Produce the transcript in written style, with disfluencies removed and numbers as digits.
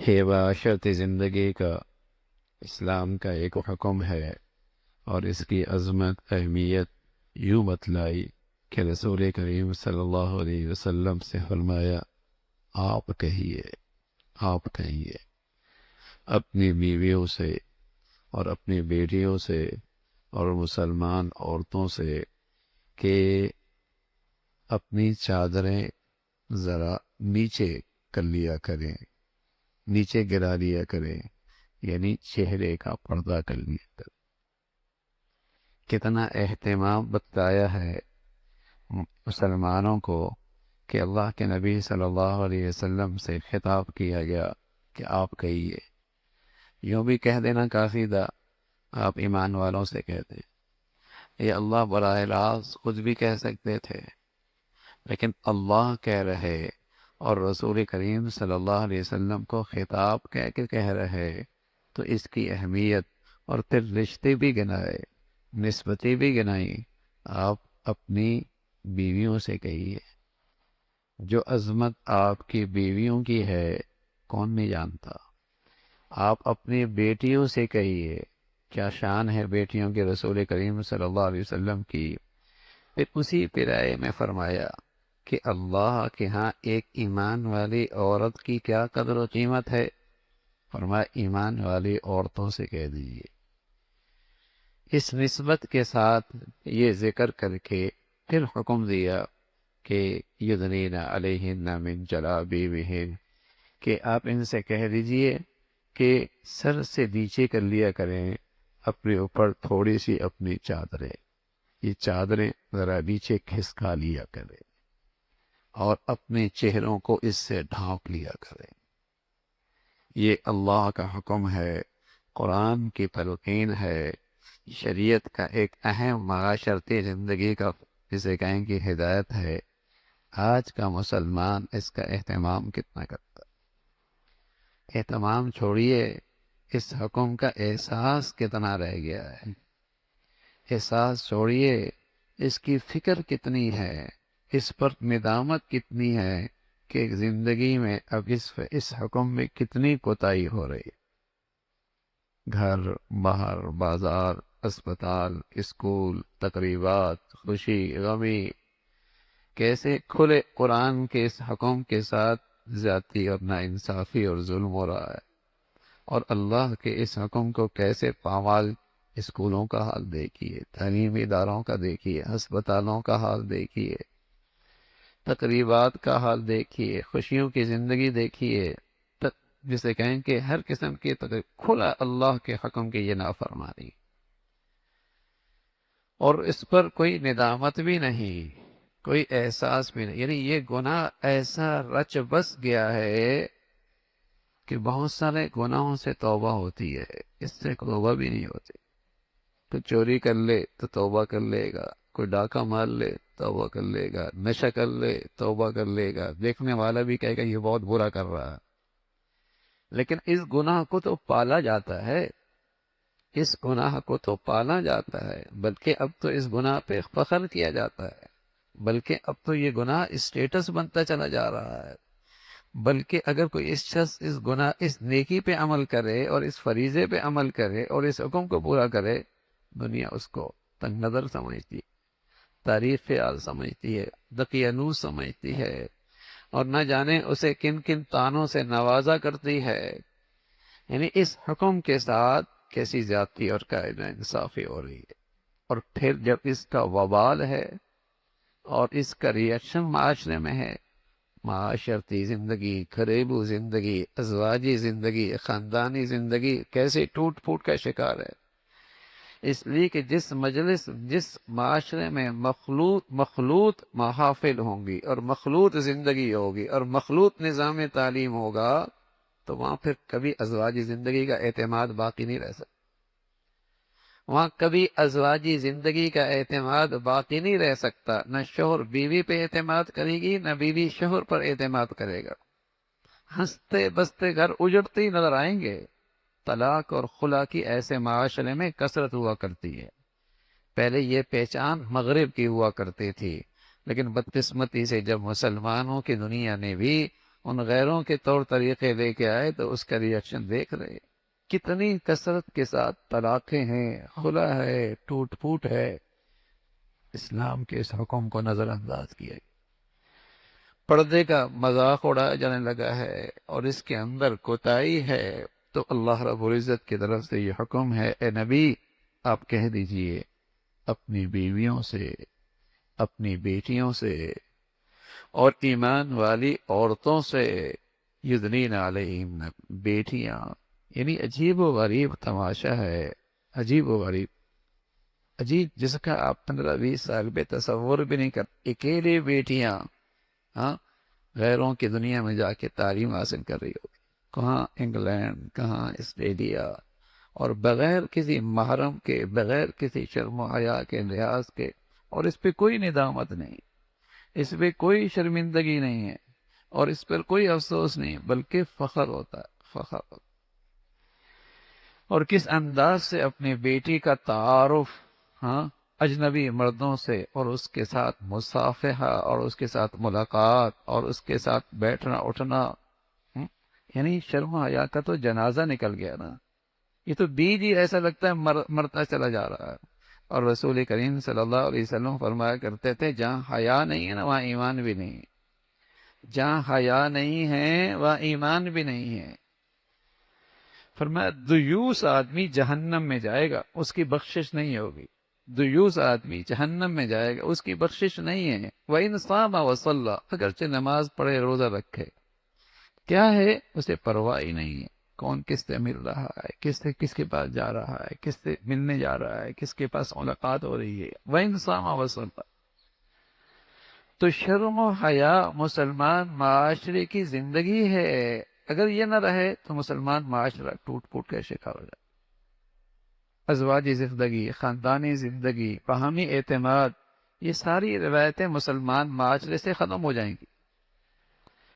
یہ معاشرتی زندگی کا اسلام کا ایک حکم ہے، اور اس کی عظمت اہمیت یوں بتلائی کہ رسول کریم صلی اللہ علیہ وسلم سے فرمایا، آپ کہیے، آپ کہیے اپنی بیویوں سے اور اپنی بیٹیوں سے اور مسلمان عورتوں سے کہ اپنی چادریں ذرا نیچے کر لیا کریں، نیچے گرا لیا کریں، یعنی چہرے کا پردہ کر لیا کریں۔ کتنا اہتمام بتایا ہے مسلمانوں کو کہ اللہ کے نبی صلی اللہ علیہ وسلم سے خطاب کیا گیا کہ آپ کہیے۔ یوں بھی کہہ دینا کافی تھا، آپ ایمان والوں سے کہتے، یہ اللہ براہ راست خود بھی کہہ سکتے تھے، لیکن اللہ کہہ رہے اور رسول کریم صلی اللہ علیہ وسلم کو خطاب کہہ کے کہہ رہے، تو اس کی اہمیت، اور پھر رشتے بھی گنائے، نسبتیں بھی گنائی۔ آپ اپنی بیویوں سے کہیے، جو عظمت آپ کی بیویوں کی ہے کون نہیں جانتا۔ آپ اپنی بیٹیوں سے کہیے، کیا شان ہے بیٹیوں کے رسول کریم صلی اللہ علیہ وسلم کی۔ پھر اسی پرائے میں فرمایا کہ اللہ کے ہاں ایک ایمان والی عورت کی کیا قدر و قیمت ہے، فرمایا ایمان والی عورتوں سے کہہ دیجیے۔ اس نسبت کے ساتھ یہ ذکر کر کے پھر حکم دیا کہ یدنین علیہن من جلابیبہن، کہ آپ ان سے کہہ دیجئے کہ سر سے نیچے کر لیا کریں اپنے اوپر تھوڑی سی اپنی چادریں، یہ چادریں ذرا نیچے کھسکا لیا کریں اور اپنے چہروں کو اس سے ڈھانپ لیا کریں۔ یہ اللہ کا حکم ہے، قرآن کی تلقین ہے، شریعت کا ایک اہم معاشرتی زندگی کا جسے کہیں کہ ہدایت ہے۔ آج کا مسلمان اس کا اہتمام کتنا کرتا ہے؟ اہتمام چھوڑیے، اس حکم کا احساس کتنا رہ گیا ہے۔ احساس چھوڑیے، اس کی فکر کتنی ہے، اس پر ندامت کتنی ہے کہ زندگی میں اب اس حکم میں کتنی کوتاہی ہو رہی ہے۔ گھر، باہر، بازار، اسپتال، اسکول، تقریبات، خوشی، غمی، کیسے کھلے قرآن کے اس حکم کے ساتھ زیادتی اور ناانصافی اور ظلم ہو رہا ہے، اور اللہ کے اس حکم کو کیسے پامال۔ اسکولوں کا حال دیکھیے، تعلیمی اداروں کا دیکھیے، ہسپتالوں کا حال دیکھیے، تقریبات کا حال دیکھیے، خوشیوں کی زندگی دیکھیے، جسے کہیں کہ ہر قسم کی تقریب کھلا اللہ کے حکم کی یہ نافرمانی، اور اس پر کوئی ندامت بھی نہیں، کوئی احساس بھی نہیں۔ یعنی یہ گناہ ایسا رچ بس گیا ہے کہ بہت سارے گناہوں سے توبہ ہوتی ہے، اس سے توبہ بھی نہیں ہوتی۔ تو چوری کر لے تو توبہ کر لے گا، کوئی ڈاکہ مار لے توبہ کر لے گا، نشہ کر لے توبہ کر لے گا، دیکھنے والا بھی کہے گا یہ بہت برا کر رہا ہے، لیکن اس گناہ کو تو پالا جاتا ہے، اس گناہ کو تو پالا جاتا ہے، بلکہ اب تو اس گناہ پہ فخر کیا جاتا ہے، بلکہ اب تو یہ گناہ اسٹیٹس بنتا چلا جا رہا ہے۔ بلکہ اگر کوئی اس شخص اس گناہ، اس نیکی پہ عمل کرے اور اس فریضے پہ عمل کرے اور اس حکم کو پورا کرے، دنیا اس کو تنگ نظر سمجھتی، تعریف فعال سمجھتی ہے، دقیانوس سمجھتی ہے، اور نہ جانے اسے کن کن طعنوں سے نوازا کرتی ہے۔ یعنی اس حکم کے ساتھ کیسی زیادتی اور ناانصافی ہو رہی ہے، اور پھر جب اس کا وبال ہے اور اس کا ریئیکشن معاشرے میں ہے، معاشرتی زندگی، گھریلو زندگی، ازواجی زندگی، خاندانی زندگی کیسے ٹوٹ پھوٹ کا شکار ہے۔ اس لیے کہ جس معاشرے میں مخلوط محافل ہوں گی اور مخلوط زندگی ہوگی اور مخلوط نظام تعلیم ہوگا، تو وہاں پھر کبھی ازواجی زندگی کا اعتماد باقی نہیں رہ سکتا، وہاں کبھی ازواجی زندگی کا اعتماد باقی نہیں رہ سکتا۔ نہ شوہر بیوی پہ اعتماد کرے گی، نہ بیوی شوہر پر اعتماد کرے گا، ہنستے بستے گھر اجڑتے ہی نظر آئیں گے۔ طلاق اور خلا کی ایسے معاشرے میں کثرت ہوا کرتی ہے۔ پہلے یہ پہچان مغرب کی ہوا کرتی تھی، لیکن بدقسمتی سے جب مسلمانوں کی دنیا نے بھی ان غیروں کے طور طریقے لے کے آئے تو اس کا ریئیکشن دیکھ رہے، کتنی کثرت کے ساتھ طلاقیں ہیں، خلا ہے، ٹوٹ پھوٹ ہے۔ اسلام کے اس حکم کو نظر انداز کیا گیا، پردے کا مذاق اڑایا جانے لگا ہے اور اس کے اندر کوتاہی ہے۔ تو اللہ رب العزت کی طرف سے یہ حکم ہے، اے نبی آپ کہہ دیجئے اپنی بیویوں سے، اپنی بیٹیوں سے اور ایمان والی عورتوں سے، یدنین علیہم، بیٹیاں، یعنی عجیب و غریب تماشا ہے، عجیب و غریب، عجیب جس کا آپ 15-20 سال پہ تصور بھی نہیں کر، اکیلے بیٹیاں، ہاں، غیروں کی دنیا میں جا کے تعلیم حاصل کر رہی ہوگی، کہاں انگلینڈ، کہاں آسٹریلیا، اور بغیر کسی محرم کے، بغیر کسی شرم و حیا کے لحاظ کے، اور اس پہ کوئی ندامت نہیں، اس پہ کوئی شرمندگی نہیں ہے، اور اس پر کوئی افسوس نہیں، بلکہ فخر ہوتا ہے، فخر ہوتا ہے۔ اور کس انداز سے اپنی بیٹی کا تعارف، ہاں، اجنبی مردوں سے، اور اس کے ساتھ مصافحہ، اور اس کے ساتھ ملاقات، اور اس کے ساتھ بیٹھنا اٹھنا، یعنی شرم و حیا کا تو جنازہ نکل گیا نا، یہ تو بیج ہی ایسا لگتا ہے مرتا چلا جا رہا ہے۔ اور رسول کریم صلی اللہ علیہ وسلم فرمایا کرتے تھے، جہاں حیا نہیں ہے نا وہاں ایمان بھی نہیں ہے، جہاں حیا نہیں ہے وہاں ایمان بھی نہیں ہے۔ فرمایا دیوس آدمی جہنم میں جائے گا، اس کی بخشش نہیں ہوگی، دیوس آدمی جہنم میں جائے گا، اس کی بخشش نہیں ہے۔ وَإِنْ صَامَ وَصَلَّى، اگرچہ نماز پڑھے، روزہ رکھے، کیا ہے اسے پرواہ ہی نہیں ہے، کون کس سے مل رہا ہے، کس سے کس کے پاس جا رہا ہے، کس سے ملنے جا رہا ہے، کس کے پاس ملاقات ہو رہی ہے۔ وَإِنْ صَامَ وَصَلَّى، تو شرم و حیا مسلمان معاشرے کی زندگی ہے، اگر یہ نہ رہے تو مسلمان معاشرہ ٹوٹ پھوٹ کا شکار ہو جائے۔ ازواجی زندگی، خاندانی زندگی، باہمی اعتماد، یہ ساری روایتیں مسلمان معاشرے سے ختم ہو جائیں گی۔